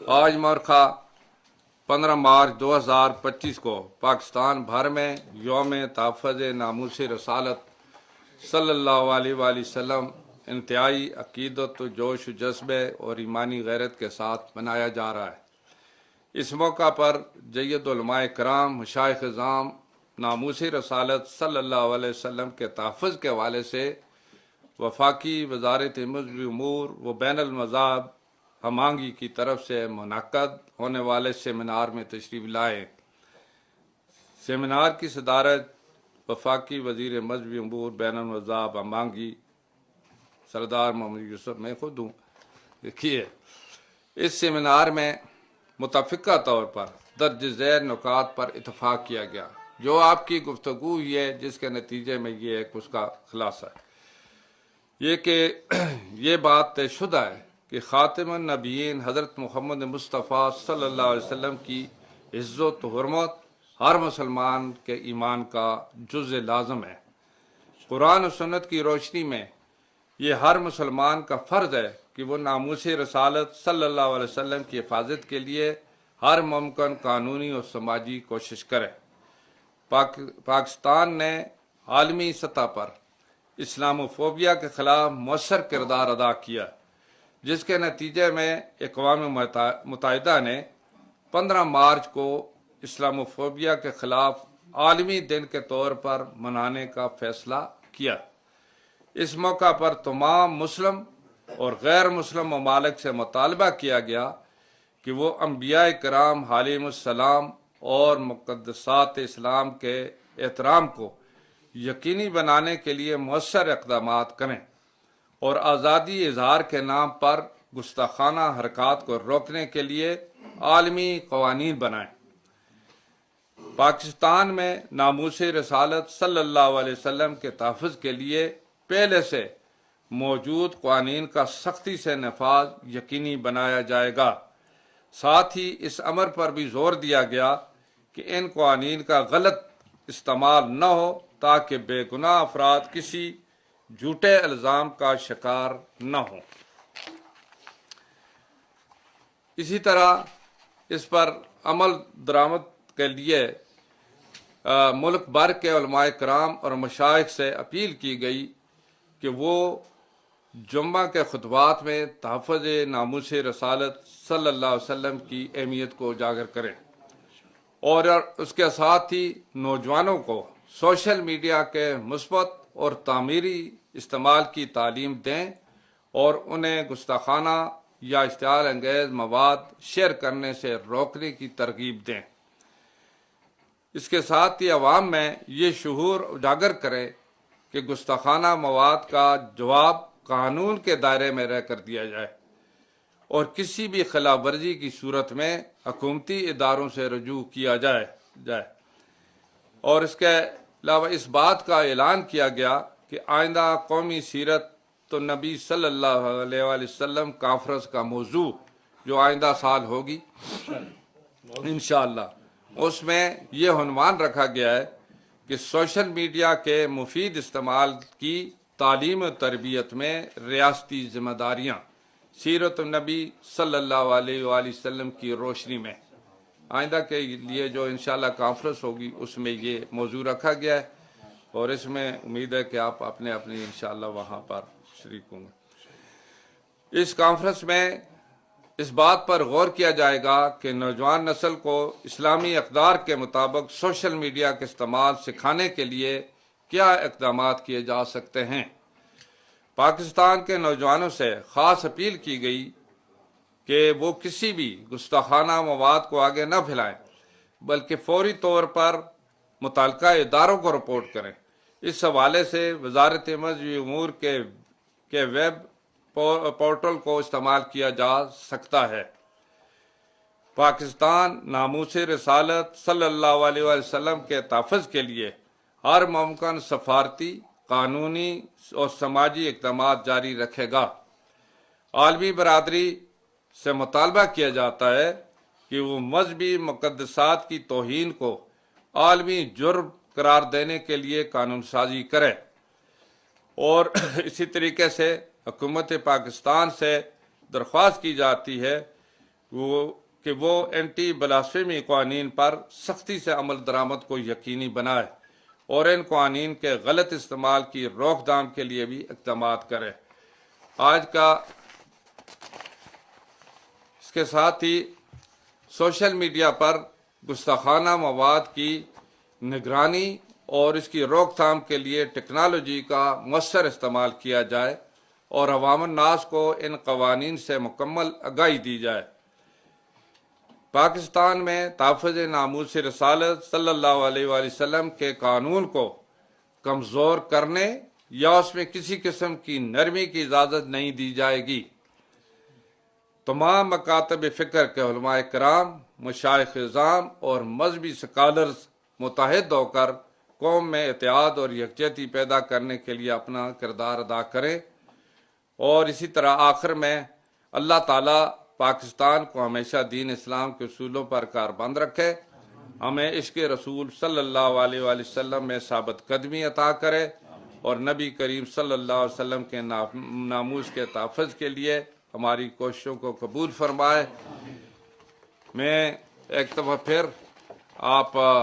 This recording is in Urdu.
آج مورخہ 15 مارچ 2025 کو پاکستان بھر میں یوم تحفظ ناموس رسالت صلی اللہ علیہ وآلہ وسلم انتہائی عقیدت و جوش و جذبے اور ایمانی غیرت کے ساتھ منایا جا رہا ہے۔ اس موقع پر جید علماء کرام، مشائخ اعظام ناموس رسالت صلی اللہ علیہ وسلم کے تحفظ کے حوالے سے وفاقی وزارت مذہبی امور و بین المذاہب ہمانگی کی طرف سے منعقد ہونے والے سیمینار میں تشریف لائے۔ سیمینار کی صدارت وفاقی وزیر مذہبی امور بین المذاہب ہمانگی سردار محمد یوسف میں خود ہوں دیکھیے۔ اس سیمینار میں متفقہ طور پر درج ذیل نکات پر اتفاق کیا گیا، جو آپ کی گفتگو ہوئی ہے، جس کے نتیجے میں یہ ایک اس کا خلاصہ ہے یہ کہ یہ بات طے شدہ ہے کہ خاتم النبیین حضرت محمد مصطفیٰ صلی اللہ علیہ وسلم کی عزت و حرمت ہر مسلمان کے ایمان کا جزء لازم ہے۔ قرآن و سنت کی روشنی میں یہ ہر مسلمان کا فرض ہے کہ وہ ناموس رسالت صلی اللہ علیہ وسلم کی حفاظت کے لیے ہر ممکن قانونی اور سماجی کوشش کرے۔ پاکستان نے عالمی سطح پر اسلاموفوبیا کے خلاف مؤثر کردار ادا کیا، جس کے نتیجے میں اقوام متحدہ نے 15 مارچ کو اسلاموفوبیا کے خلاف عالمی دن کے طور پر منانے کا فیصلہ کیا۔ اس موقع پر تمام مسلم اور غیر مسلم ممالک سے مطالبہ کیا گیا کہ وہ انبیاء کرام علیہم السلام اور مقدسات اسلام کے احترام کو یقینی بنانے کے لیے مؤثر اقدامات کریں اور آزادی اظہار کے نام پر گستاخانہ حرکات کو روکنے کے لیے عالمی قوانین بنائیں۔ پاکستان میں ناموس رسالت صلی اللہ علیہ وسلم کے تحفظ کے لیے پہلے سے موجود قوانین کا سختی سے نفاذ یقینی بنایا جائے گا۔ ساتھ ہی اس امر پر بھی زور دیا گیا کہ ان قوانین کا غلط استعمال نہ ہو تاکہ بے گناہ افراد کسی جھوٹے الزام کا شکار نہ ہوں۔ اسی طرح اس پر عمل درآمد کے لیے ملک بھر کے علماء کرام اور مشائخ سے اپیل کی گئی کہ وہ جمعہ کے خطبات میں تحفظ ناموس رسالت صلی اللہ علیہ وسلم کی اہمیت کو اجاگر کریں اور اس کے ساتھ ہی نوجوانوں کو سوشل میڈیا کے مثبت اور تعمیری استعمال کی تعلیم دیں اور انہیں گستاخانہ یا اشتعال انگیز مواد شیئر کرنے سے روکنے کی ترغیب دیں۔ اس کے ساتھ ہی عوام میں یہ شعور اجاگر کریں کہ گستاخانہ مواد کا جواب قانون کے دائرے میں رہ کر دیا جائے اور کسی بھی خلاف ورزی کی صورت میں حکومتی اداروں سے رجوع کیا جائے اور اس کے علاوہ اس بات کا اعلان کیا گیا کہ آئندہ قومی سیرت النبی صلی اللہ علیہ وآلہ وسلم کانفرنس کا موضوع جو آئندہ سال ہوگی انشاءاللہ، اس میں یہ عنوان رکھا گیا ہے کہ سوشل میڈیا کے مفید استعمال کی تعلیم و تربیت میں ریاستی ذمہ داریاں سیرت النبی صلی اللہ علیہ وآلہ وسلم کی روشنی میں۔ آئندہ کے لیے جو انشاءاللہ کانفرنس ہوگی اس میں یہ موضوع رکھا گیا ہے اور اس میں امید ہے کہ آپ اپنے انشاءاللہ وہاں پر شریک ہوں گے۔ اس کانفرنس میں اس بات پر غور کیا جائے گا کہ نوجوان نسل کو اسلامی اقدار کے مطابق سوشل میڈیا کے استعمال سکھانے کے لیے کیا اقدامات کیے جا سکتے ہیں۔ پاکستان کے نوجوانوں سے خاص اپیل کی گئی کہ وہ کسی بھی گستاخانہ مواد کو آگے نہ پھیلائیں بلکہ فوری طور پر متعلقہ اداروں کو رپورٹ کریں۔ اس حوالے سے وزارت مذہبی امور کے ویب پورٹل کو استعمال کیا جا سکتا ہے۔ پاکستان ناموس رسالت صلی اللہ علیہ وسلم کے تحفظ کے لیے ہر ممکن سفارتی، قانونی اور سماجی اقدامات جاری رکھے گا۔ عالمی برادری سے مطالبہ کیا جاتا ہے کہ وہ مذہبی مقدسات کی توہین کو عالمی جرم قرار دینے کے لیے قانون سازی کرے اور اسی طریقے سے حکومت پاکستان سے درخواست کی جاتی ہے وہ اینٹی بلاسفیمی قوانین پر سختی سے عمل درآمد کو یقینی بنائے اور ان قوانین کے غلط استعمال کی روک تھام کے لیے بھی اقدامات کرے۔ آج کا اس کے ساتھ ہی سوشل میڈیا پر گستاخانہ مواد کی نگرانی اور اس کی روک تھام کے لیے ٹیکنالوجی کا مؤثر استعمال کیا جائے اور عوام الناس کو ان قوانین سے مکمل آگاہی دی جائے۔ پاکستان میں تحفظ ناموس رسالت صلی اللہ علیہ وآلہ وسلم کے قانون کو کمزور کرنے یا اس میں کسی قسم کی نرمی کی اجازت نہیں دی جائے گی۔ تمام مکاتب فکر کے علماء کرام، مشائخ اعظام اور مذہبی سکالرز متحد ہو کر قوم میں اتحاد اور یکجہتی پیدا کرنے کے لیے اپنا کردار ادا کریں، اور اسی طرح آخر میں اللہ تعالیٰ پاکستان کو ہمیشہ دین اسلام کے اصولوں پر کاربند رکھے، ہمیں عشق رسول صلی اللہ علیہ وآلہ وسلم میں ثابت قدمی عطا کرے اور نبی کریم صلی اللہ علیہ وسلم کے ناموس کے تحفظ کے لیے ہماری کوششوں کو قبول فرمائے۔ میں ایک دفعہ پھر آپ